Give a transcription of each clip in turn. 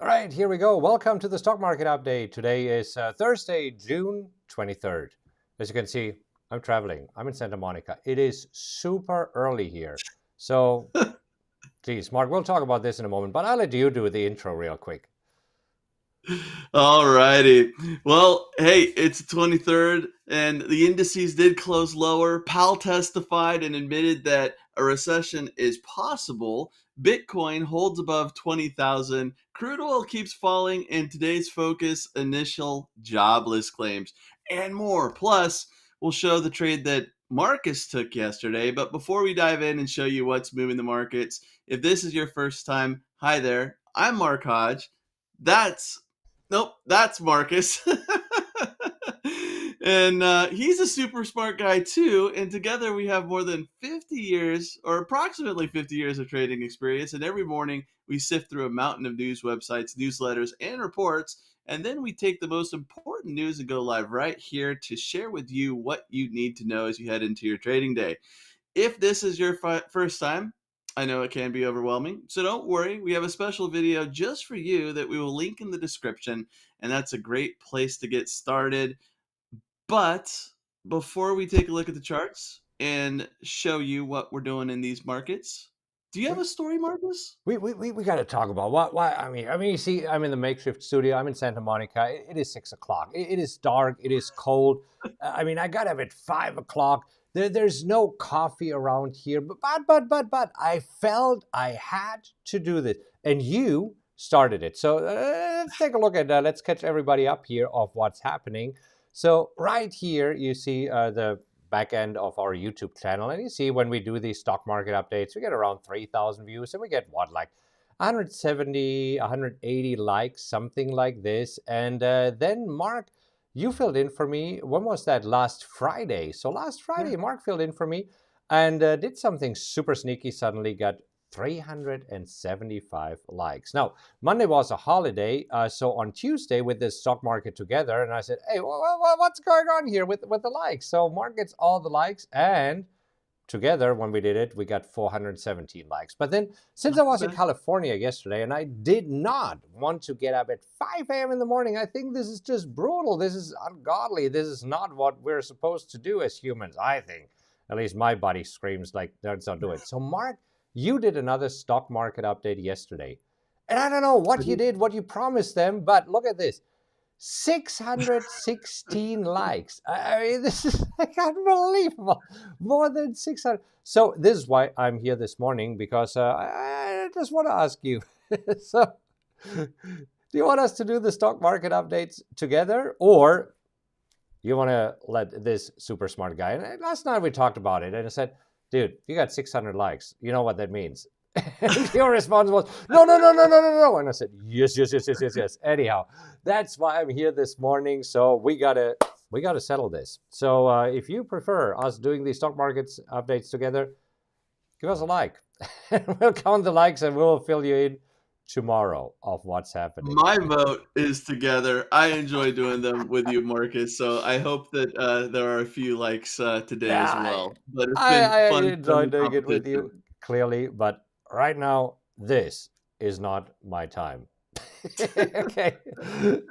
All right, here we go. Welcome to the stock market update. Today is Thursday, June 23rd. As you can see, I'm traveling. I'm in Santa Monica. It is super early here. So, geez, Mark, we'll talk about this in a moment, but I'll let you do the intro real quick. All righty. Well, hey, it's the 23rd, and the indices did close lower. Powell testified and admitted that a recession is possible. Bitcoin holds above 20,000. Crude oil keeps falling, and today's focus initial jobless claims and more. Plus, we'll show the trade that Markus took yesterday. But before we dive in and show you what's moving the markets, if this is your first time, hi there. I'm Mark Hodge. That's Markus. And he's a super smart guy too. And together we have more than 50 years, or approximately 50 years of trading experience. And every morning we sift through a mountain of news websites, newsletters, and reports. And then we take the most important news and go live right here to share with you what you need to know as you head into your trading day. If this is your first time, I know it can be overwhelming, so don't worry. We have a special video just for you that we will link in the description, and that's a great place to get started. But before we take a look at the charts and show you what we're doing in these markets, do you have a story, Marcus? We got to talk about why. You see, I'm in the makeshift studio. I'm in Santa Monica. It is 6 o'clock. It is dark. It is cold. I got up at 5 o'clock. There's no coffee around here. But I felt I had to do this, and you started it. So let's take a look at that. Let's catch everybody up here of what's happening. So right here, you see the back end of our YouTube channel. And you see when we do these stock market updates, we get around 3,000 views and we get what, like 170, 180 likes, something like this. And then Mark, you filled in for me. When was that? Last Friday. So last Friday, Mark filled in for me and did something super sneaky, suddenly got 375 likes. Now, Monday was a holiday, so on Tuesday with this stock market together, and I said, hey, what's going on here with the likes? So Mark gets all the likes, and together, when we did it, we got 417 likes. But then, since I was in California yesterday, and I did not want to get up at 5 a.m. in the morning, I think this is just brutal. This is ungodly. This is not what we're supposed to do as humans, I think. At least my body screams like, let's not do it. So Mark, you did another stock market update yesterday. And I don't know what you did, what you promised them, but look at this. 616 likes. I mean, this is like unbelievable. More than 600. So this is why I'm here this morning, because I just want to ask you. So do you want us to do the stock market updates together, or you want to let this super smart guy? And last night we talked about it, and I said, dude, you got 600 likes. You know what that means. And your response was, no. And I said, yes. Anyhow, that's why I'm here this morning. So we gotta settle this. So if you prefer us doing these stock markets updates together, give us a like. We'll count the likes and we'll fill you in tomorrow of what's happening. My vote is together. I enjoy doing them with you, Marcus. So I hope that there are a few likes today as Yeah, well. But it's been I fun enjoy the doing it with you, competition. clearly, but right now, this is not my time. Okay.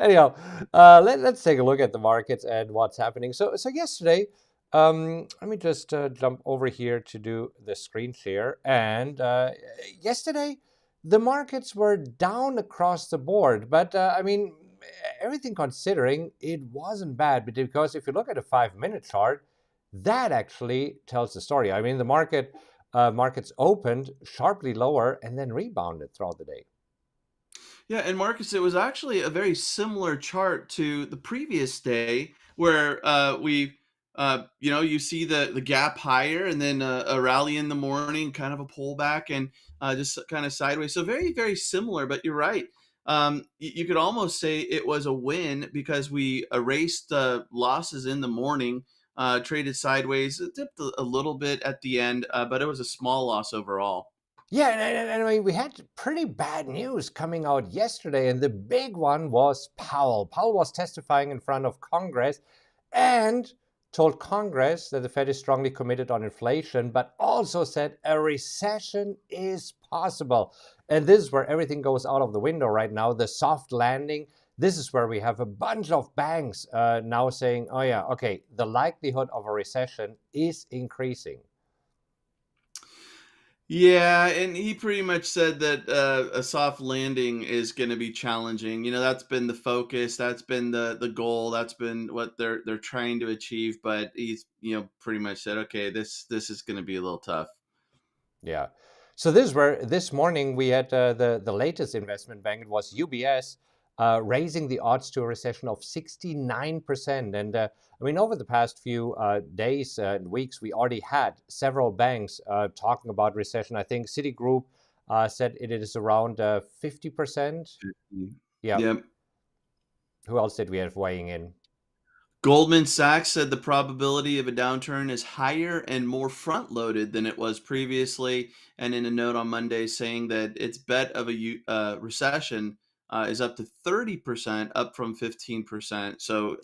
Anyhow, let's take a look at the markets and what's happening. So yesterday, let me just jump over here to do the screen share. And yesterday, the markets were down across the board. But everything considering, it wasn't bad. But because if you look at a 5-minute chart, that actually tells the story. I mean, the markets opened sharply lower and then rebounded throughout the day. Yeah, and Marcus, it was actually a very similar chart to the previous day where you see the gap higher and then a rally in the morning, kind of a pullback and just kind of sideways. So very, very similar, but you're right. You could almost say it was a win because we erased losses in the morning, traded sideways, it dipped a little bit at the end, but it was a small loss overall. Yeah, and I mean, we had pretty bad news coming out yesterday, and the big one was Powell. Powell was testifying in front of Congress, and told Congress that the Fed is strongly committed on inflation, but also said a recession is possible. And this is where everything goes out of the window right now. The soft landing. This is where we have a bunch of banks now saying, oh, yeah, okay, the likelihood of a recession is increasing. Yeah, and he pretty much said that a soft landing is going to be challenging. That's been the focus, that's been the goal, that's been what they're trying to achieve. But he's pretty much said, okay, this is going to be a little tough. Yeah. So this is where this morning we had the latest investment bank. It was UBS raising the odds to a recession of 69%. And I mean, over the past few days and weeks, we already had several banks talking about recession. I think Citigroup said it is around 50%. Yeah. Yep. Who else did we have weighing in? Goldman Sachs said the probability of a downturn is higher and more front loaded than it was previously. And in a note on Monday, saying that its bet of a recession is up to 30%, up from 15%. So,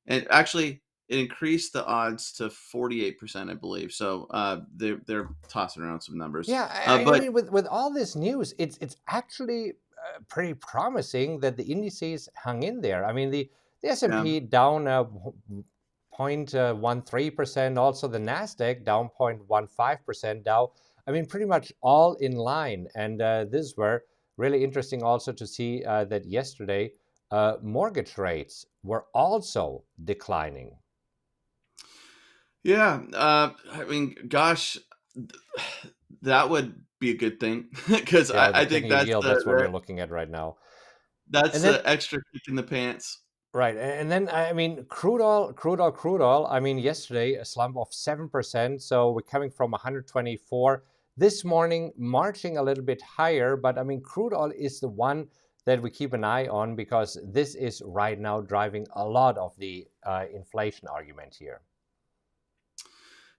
and actually, it increased the odds to 48%, I believe. So they're tossing around some numbers. Yeah, I But mean, with all this news, it's actually pretty promising that the indices hung in there. I mean, the yeah. S&P down 0.13%, also the Nasdaq down 0.15%. Dow, I mean, pretty much all in line. And this were really interesting also to see that yesterday mortgage rates were also declining. Yeah, I mean, gosh, that would be a good thing because Yeah, the I think 10-year yield, that's what we're looking at right now. that's And then the extra kick in the pants. right, and then I mean, crude oil. I mean, yesterday a slump of 7%. So we're coming from 124 this morning, marching a little bit higher. But I mean, crude oil is the one that we keep an eye on because this is right now driving a lot of the inflation argument here.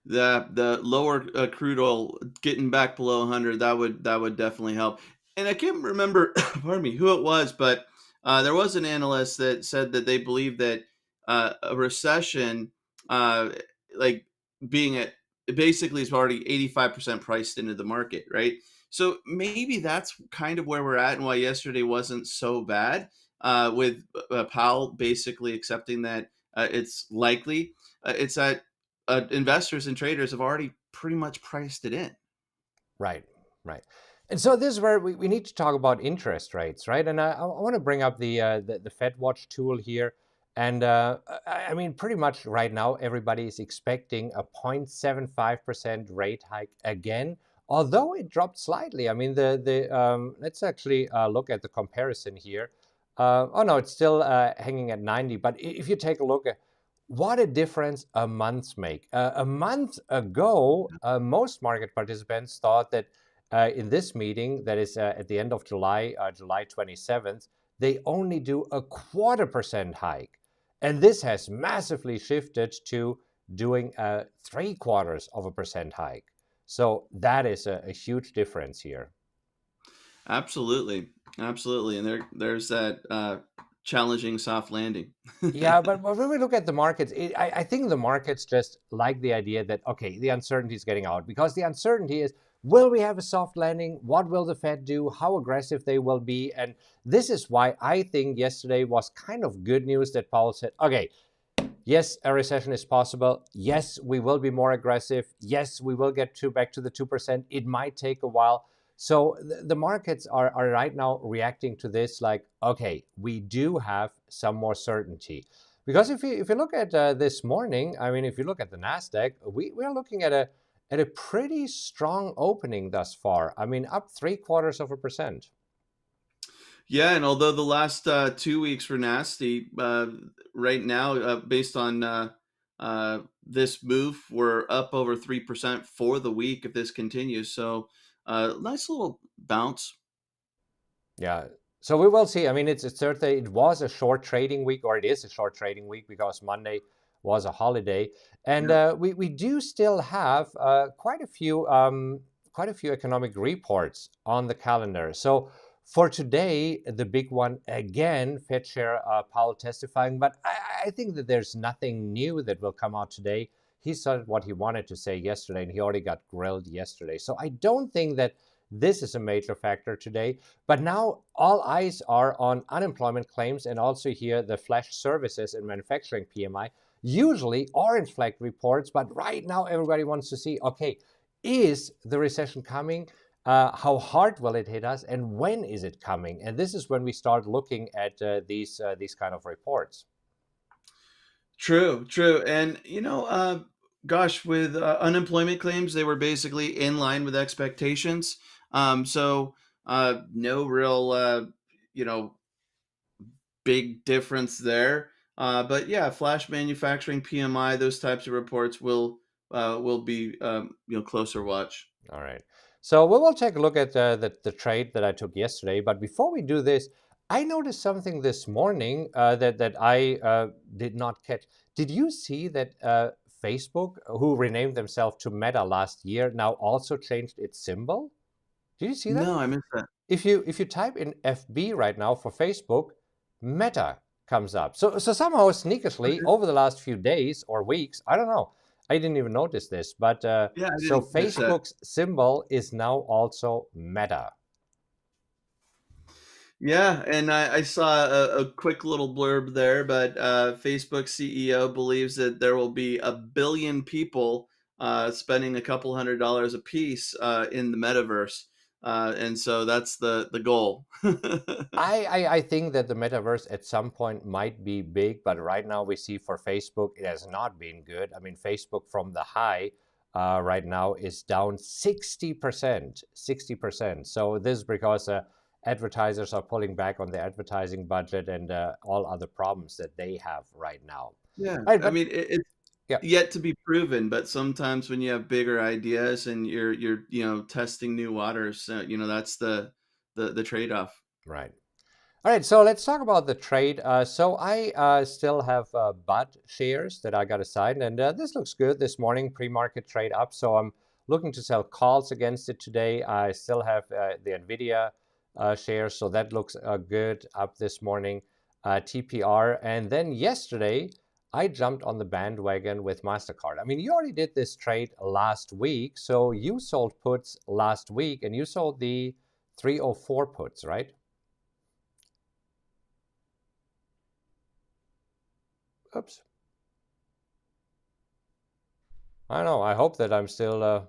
The lower crude oil getting back below 100, that would definitely help. And I can't remember, pardon me, who it was, but there was an analyst that said that they believe that a recession, like being at basically is already 85% priced into the market, right? So maybe that's kind of where we're at, and why yesterday wasn't so bad, with Powell basically accepting that it's likely. It's that investors and traders have already pretty much priced it in. Right, right. And so this is where we need to talk about interest rates, right? And I want to bring up the Fed Watch tool here. And I mean, pretty much right now, everybody is expecting a 0.75% rate hike again, although it dropped slightly. I mean, let's actually look at the comparison here. Oh no, it's still hanging at 90. But if you take a look at what a difference a month make. A month ago, most market participants thought that in this meeting, that is at the end of July, July 27th, they only do a 0.25% hike. And this has massively shifted to doing a 0.75% hike. So that is a huge difference here. Absolutely, absolutely, and there's that challenging soft landing. Yeah, but when we look at the markets, I think the markets just like the idea that, okay, the uncertainty is getting out because the uncertainty is, will we have a soft landing? What will the Fed do? How aggressive they will be? And this is why I think yesterday was kind of good news that Powell said, okay, yes, a recession is possible. Yes, we will be more aggressive. Yes, we will get back to the 2%. It might take a while. So the markets are right now reacting to this like, okay, we do have some more certainty. Because if you look at this morning, I mean, if you look at the Nasdaq, we're looking at a pretty strong opening thus far. I mean, up 0.75%. Yeah, and although the last 2 weeks were nasty, right now, based on this move, we're up over 3% for the week if this continues. So, nice little bounce. Yeah. So we will see. I mean, it's certainly it was a short trading week, or it is a short trading week because Monday was a holiday, and Yep. we do still have quite a few economic reports on the calendar. So For today, the big one again, Fed Chair Powell testifying, but I think that there's nothing new that will come out today. He said what he wanted to say yesterday, and he already got grilled yesterday. So I don't think that this is a major factor today. But now all eyes are on unemployment claims and also here the flash services and manufacturing PMI, usually orange flag reports. But right now, everybody wants to see, okay, is the recession coming? How hard will it hit us, and when is it coming? And this is when we start looking at these kind of reports. True, true. And, gosh, with unemployment claims, they were basically in line with expectations. No real, you know, big difference there. But yeah, flash manufacturing PMI, those types of reports will be closer watch. All right. So we will take a look at the trade that I took yesterday. But before we do this, I noticed something this morning that I did not catch. Did you see that Facebook, who renamed themselves to Meta last year, now also changed its symbol? Did you see that? No, I missed that. If you type in FB right now for Facebook, Meta comes up. So somehow sneakishly Okay. over the last few days or weeks, I don't know. I didn't even notice this, but Yeah, I so didn't catch that. Facebook's symbol is now also Meta. Yeah, and I saw a quick little blurb there, but Facebook CEO believes that there will be 1 billion people spending a couple $100 a piece in the metaverse, and so that's the goal. I think that the metaverse at some point might be big, but right now we see for Facebook it has not been good. I mean, Facebook from the high right now is down 60%, 60%. So this is because advertisers are pulling back on their advertising budget and all other problems that they have right now. Yeah, Right, I but mean it's yeah, yet to be proven, but sometimes when you have bigger ideas and you're testing new waters, that's the trade off. right. All right, so let's talk about the trade. So I still have BUD shares that I got assigned, and this looks good this morning. Pre-market trade up, so I'm looking to sell calls against it today. I still have the Nvidia shares, so that looks good up this morning. TPR, and then yesterday I jumped on the bandwagon with Mastercard. I mean, you already did this trade last week, so you sold puts last week, and you sold the 304 puts, right? Oops. I don't know. I hope that I'm still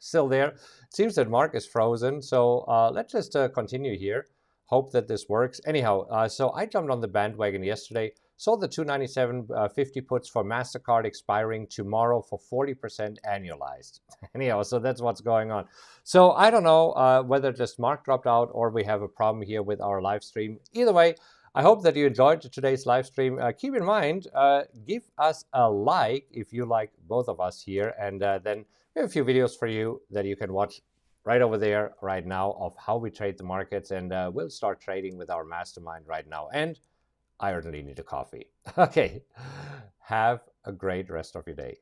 still there. It seems that Mark is frozen, so let's just continue here. Hope that this works. Anyhow, so I jumped on the bandwagon yesterday. Sold the 297.50 puts for Mastercard expiring tomorrow for 40% annualized. Anyhow, so that's what's going on. So I don't know whether just Mark dropped out or we have a problem here with our live stream. Either way, I hope that you enjoyed today's live stream. Keep in mind, give us a like if you like both of us here, and then we have a few videos for you that you can watch right over there right now of how we trade the markets, and we'll start trading with our mastermind right now. And I urgently need a coffee. Okay, have a great rest of your day.